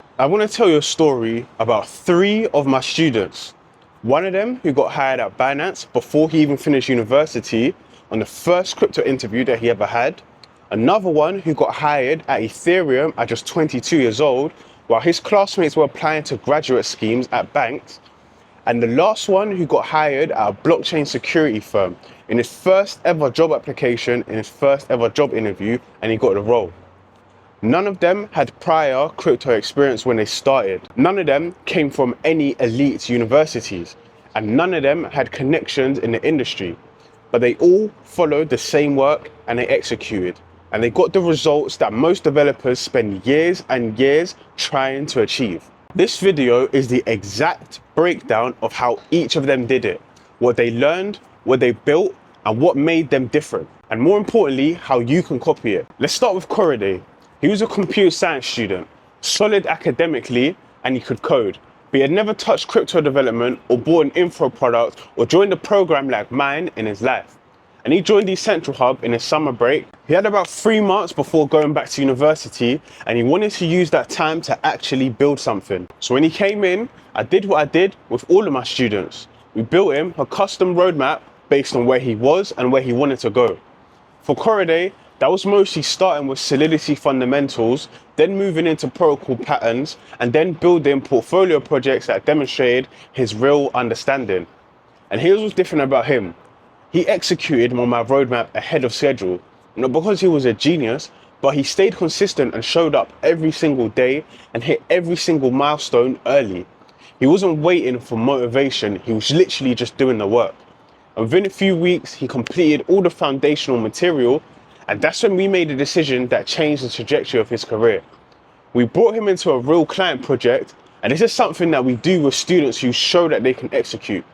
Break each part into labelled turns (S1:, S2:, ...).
S1: I want to tell you a story about three of my students. One of them who got hired at Binance before he even finished university on the first crypto interview that he ever had. Another one who got hired at Ethereum at just 22 years old while his classmates were applying to graduate schemes at banks. And the last one who got hired at a blockchain security firm in his first ever job application, in his first ever job interview, and he got the role. None of them had prior crypto experience when they started. None of them came from any elite universities, and none of them had connections in the industry. But they all followed the same work and they executed. And they got the results that most developers spend years and years trying to achieve. This video is the exact breakdown of how each of them did it, what they learned, what they built, and what made them different. And more importantly, how you can copy it. Let's start with Korede. He was a computer science student, solid academically, and he could code. But he had never touched crypto development or bought an info product or joined a program like mine in his life. And he joined DeCentral Hub in his summer break. He had about 3 months before going back to university, and he wanted to use that time to actually build something. So when he came in, I did what I did with all of my students. We built him a custom roadmap based on where he was and where he wanted to go. For Korede, that was mostly starting with Solidity fundamentals, then moving into protocol patterns, and then building portfolio projects that demonstrated his real understanding. And here's what's different about him. He executed on my roadmap ahead of schedule, not because he was a genius, but he stayed consistent and showed up every single day and hit every single milestone early. He wasn't waiting for motivation, he was literally just doing the work. And within a few weeks, he completed all the foundational material, and that's when we made a decision that changed the trajectory of his career. We brought him into a real client project, and this is something that we do with students who show that they can execute.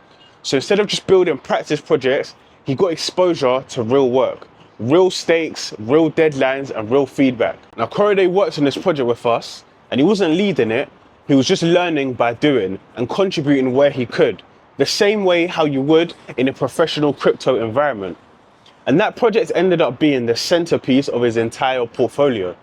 S1: So instead of just building practice projects, he got exposure to real work, real stakes, real deadlines, and real feedback. Now, Korede worked on this project with us, and he wasn't leading it, he was just learning by doing and contributing where he could, the same way how you would in a professional crypto environment. And that project ended up being the centerpiece of his entire portfolio.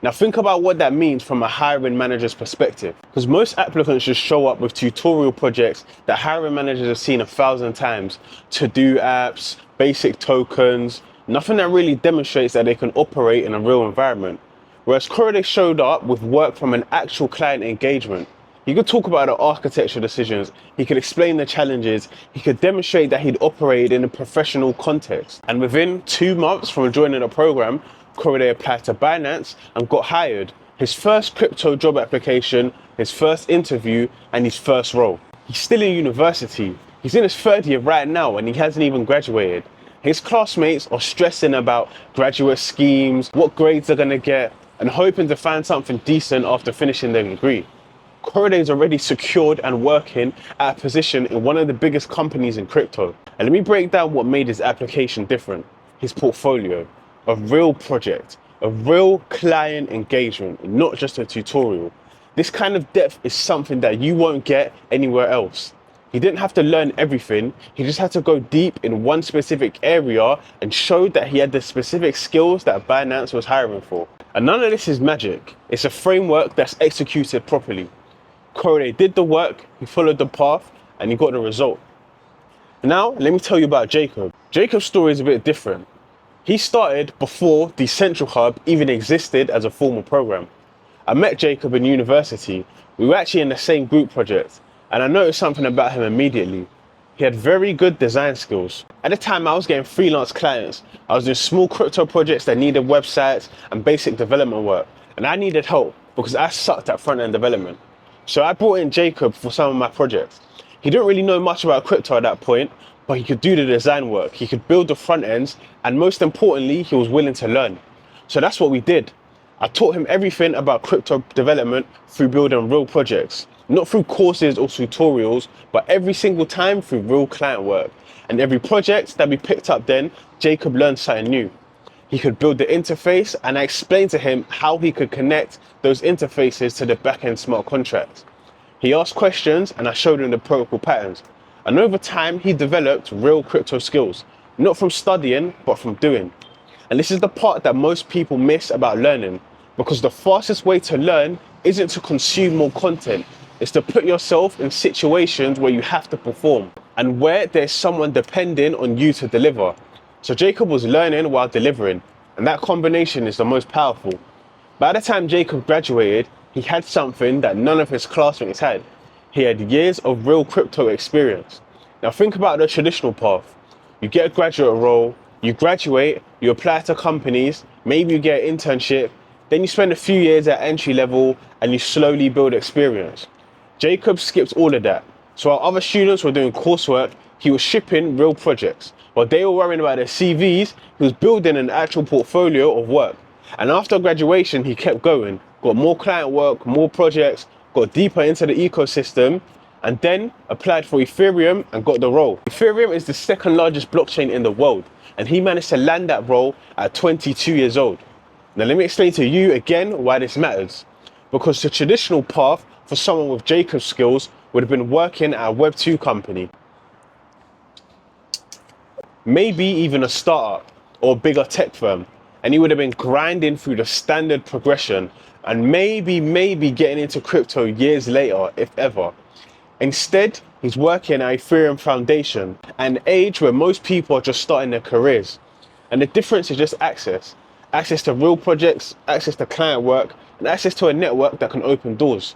S1: Now think about what that means from a hiring manager's perspective, because most applicants just show up with tutorial projects that hiring managers have seen 1,000 times, to-do apps, basic tokens, nothing that really demonstrates that they can operate in a real environment. Whereas Korede showed up with work from an actual client engagement. He could talk about the architecture decisions, he could explain the challenges, he could demonstrate that he'd operated in a professional context. And within 2 months from joining the program, Korede applied to Binance and got hired. His first crypto job application, his first interview, and his first role. He's still in university. He's in his third year right now and he hasn't even graduated. His classmates are stressing about graduate schemes, what grades they're gonna get, and hoping to find something decent after finishing their degree. Korede is already secured and working at a position in one of the biggest companies in crypto. And let me break down what made his application different. His portfolio. A real project, a real client engagement, not just a tutorial. This kind of depth is something that you won't get anywhere else. He didn't have to learn everything, he just had to go deep in one specific area and showed that he had the specific skills that Binance was hiring for. And none of this is magic, it's a framework that's executed properly. Korede did the work, he followed the path, and he got the result. Now, let me tell you about Jacob. Jacob's story is a bit different. He started before DeCentral Hub even existed as a formal program. I met Jacob in university. We were actually in the same group project, and I noticed something about him immediately. He had very good design skills. At the time, I was getting freelance clients. I was doing small crypto projects that needed websites and basic development work, and I needed help because I sucked at front-end development. So I brought in Jacob for some of my projects. He didn't really know much about crypto at that point, but he could do the design work, he could build the front ends, and most importantly, he was willing to learn. So that's what we did. I taught him everything about crypto development through building real projects. Not through courses or tutorials, but every single time through real client work. And every project that we picked up then, Jacob learned something new. He could build the interface, and I explained to him how he could connect those interfaces to the backend smart contracts. He asked questions and I showed him the protocol patterns. And over time, he developed real crypto skills, not from studying, but from doing. And this is the part that most people miss about learning. Because the fastest way to learn isn't to consume more content, it's to put yourself in situations where you have to perform and where there's someone depending on you to deliver. So Jacob was learning while delivering, and that combination is the most powerful. By the time Jacob graduated, he had something that none of his classmates had. He had years of real crypto experience. Now think about the traditional path. You get a graduate role, you graduate, you apply to companies, maybe you get an internship, then you spend a few years at entry level and you slowly build experience. Jacob skipped all of that. So while other students were doing coursework, he was shipping real projects. While they were worrying about their CVs, he was building an actual portfolio of work. And after graduation, he kept going, got more client work, more projects, got deeper into the ecosystem, and then applied for Ethereum and got the role. Ethereum is the second largest blockchain in the world, and he managed to land that role at 22 years old. Now let me explain to you again why this matters. Because the traditional path for someone with Jacob's skills would have been working at a Web2 company. Maybe even a startup or a bigger tech firm. And he would have been grinding through the standard progression and maybe getting into crypto years later, if ever. Instead, he's working at Ethereum Foundation, an age where most people are just starting their careers. And the difference is just access. Access to real projects, access to client work, and access to a network that can open doors.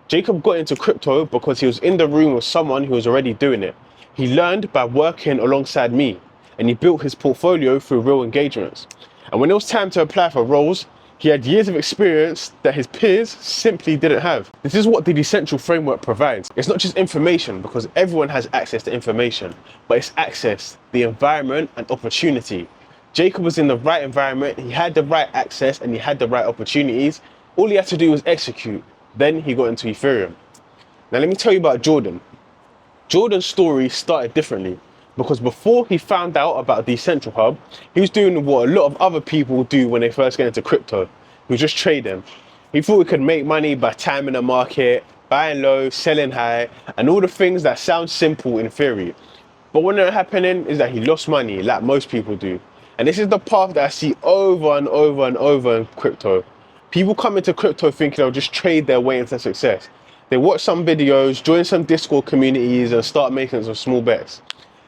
S1: Jacob got into crypto because he was in the room with someone who was already doing it. He learned by working alongside me, and he built his portfolio through real engagements. And when it was time to apply for roles, he had years of experience that his peers simply didn't have. This is what the DeCentral framework provides. It's not just information, because everyone has access to information, but it's access, the environment, and opportunity. Jacob was in the right environment, he had the right access, and he had the right opportunities. All he had to do was execute. Then he got into Ethereum. Now let me tell you about Jordan. Jordan's story started differently, because before he found out about DeCentral Hub, he was doing what a lot of other people do when they first get into crypto. He was just trading. He thought he could make money by timing the market, buying low, selling high, and all the things that sound simple in theory. But what ended up happening is that he lost money, like most people do. And this is the path that I see over and over and over in crypto. People come into crypto thinking they'll just trade their way into success. They watch some videos, join some Discord communities, and start making some small bets.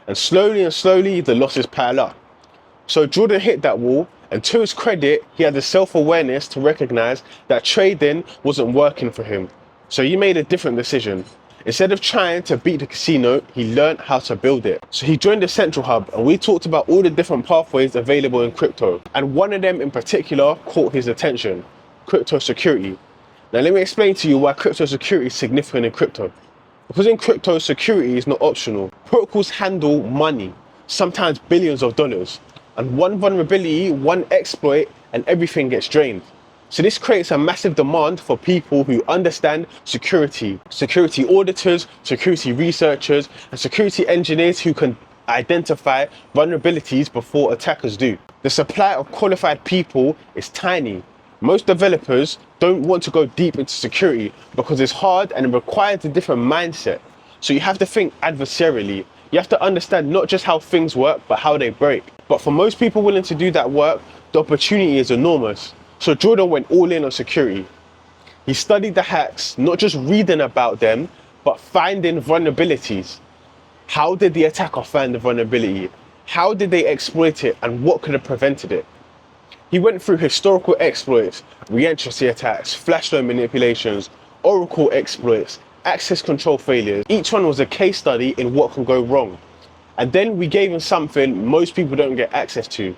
S1: And slowly, the losses pile up. So Jordan hit that wall, and to his credit, he had the self-awareness to recognize that trading wasn't working for him. So he made a different decision. Instead of trying to beat the casino, he learned how to build it. So he joined the DeCentral Hub, and we talked about all the different pathways available in crypto. And one of them in particular caught his attention: crypto security. Now let me explain to you why crypto security is significant in crypto. Because in crypto, security is not optional. Protocols handle money, sometimes billions of dollars. And one vulnerability, one exploit, and everything gets drained. So this creates a massive demand for people who understand security. Security auditors, security researchers, and security engineers who can identify vulnerabilities before attackers do. The supply of qualified people is tiny. Most developers don't want to go deep into security because it's hard and it requires a different mindset. So you have to think adversarially. You have to understand not just how things work, but how they break. But for most people willing to do that work, the opportunity is enormous. So Jordan went all in on security. He studied the hacks, not just reading about them, but finding vulnerabilities. How did the attacker find the vulnerability? How did they exploit it, and what could have prevented it? He went through historical exploits, re-entry attacks, flash loan manipulations, oracle exploits, access control failures. Each one was a case study in what can go wrong. And then we gave him something most people don't get access to.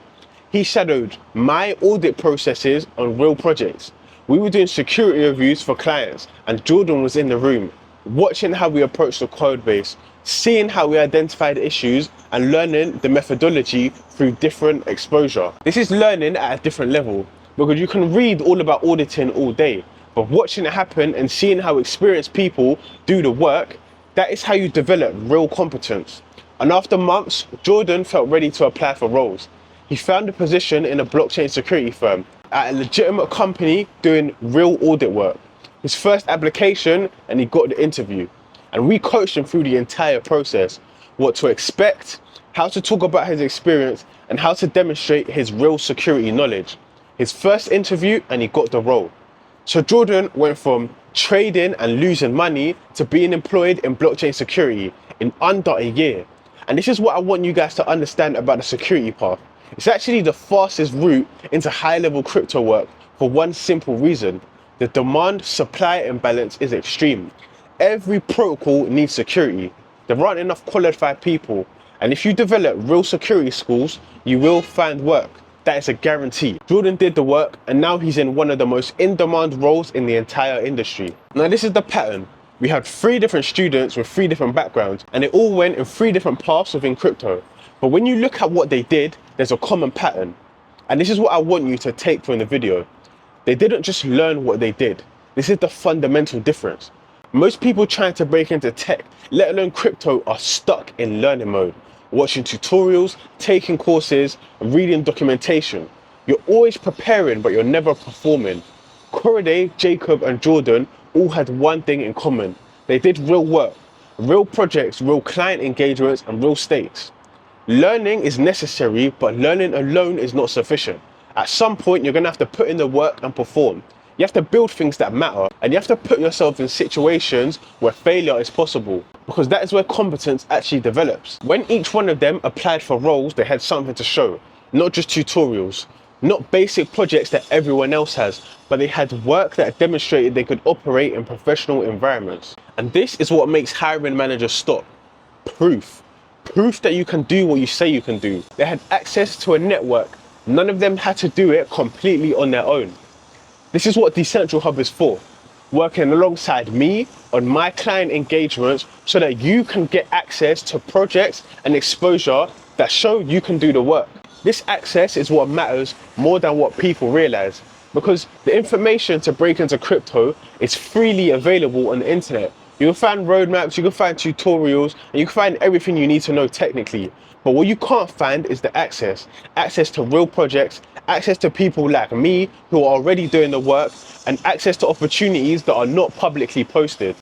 S1: He shadowed my audit processes on real projects. We were doing security reviews for clients, and Jordan was in the room, watching how we approached the code base, seeing how we identified issues, and learning the methodology through different exposure. This is learning at a different level, because you can read all about auditing all day, but watching it happen and seeing how experienced people do the work, that is how you develop real competence. And after months, Jordan felt ready to apply for roles. He found a position in a blockchain security firm at a legitimate company doing real audit work. His first application, and he got the interview. And we coached him through the entire process, what to expect, how to talk about his experience, and how to demonstrate his real security knowledge. his first interview, and he got the role. So Jordan went from trading and losing money to being employed in blockchain security in under a year. And this is what I want you guys to understand about the security path. It's actually the fastest route into high-level crypto work for one simple reason. The demand-supply imbalance is extreme. Every protocol needs security. There aren't enough qualified people. And if you develop real security skills, you will find work. That is a guarantee. Jordan did the work, and now he's in one of the most in-demand roles in the entire industry. Now this is the pattern. We had 3 different students with 3 different backgrounds, and they all went in 3 different paths within crypto. But when you look at what they did, there's a common pattern. And this is what I want you to take from the video. They didn't just learn what they did. This is the fundamental difference. Most people trying to break into tech, let alone crypto, are stuck in learning mode, watching tutorials, taking courses, and reading documentation. You're always preparing, but you're never performing. Corriday, Jacob, and Jordan all had one thing in common. They did real work, real projects, real client engagements, and real stakes. Learning is necessary, but learning alone is not sufficient. At some point, you're gonna have to put in the work and perform. You have to build things that matter, and you have to put yourself in situations where failure is possible, because that is where competence actually develops. When each one of them applied for roles, they had something to show, not just tutorials, not basic projects that everyone else has, but they had work that demonstrated they could operate in professional environments. And this is what makes hiring managers stop. Proof. Proof that you can do what you say you can do. They had access to a network. None of them had to do it completely on their own. This is what DeCentral Hub is for. Working alongside me on my client engagements so that you can get access to projects and exposure that show you can do the work. This access is what matters more than what people realize, because the information to break into crypto is freely available on the internet. You can find roadmaps, you can find tutorials, and you can find everything you need to know technically. But what you can't find is the access. Access to real projects, access to people like me who are already doing the work, and access to opportunities that are not publicly posted.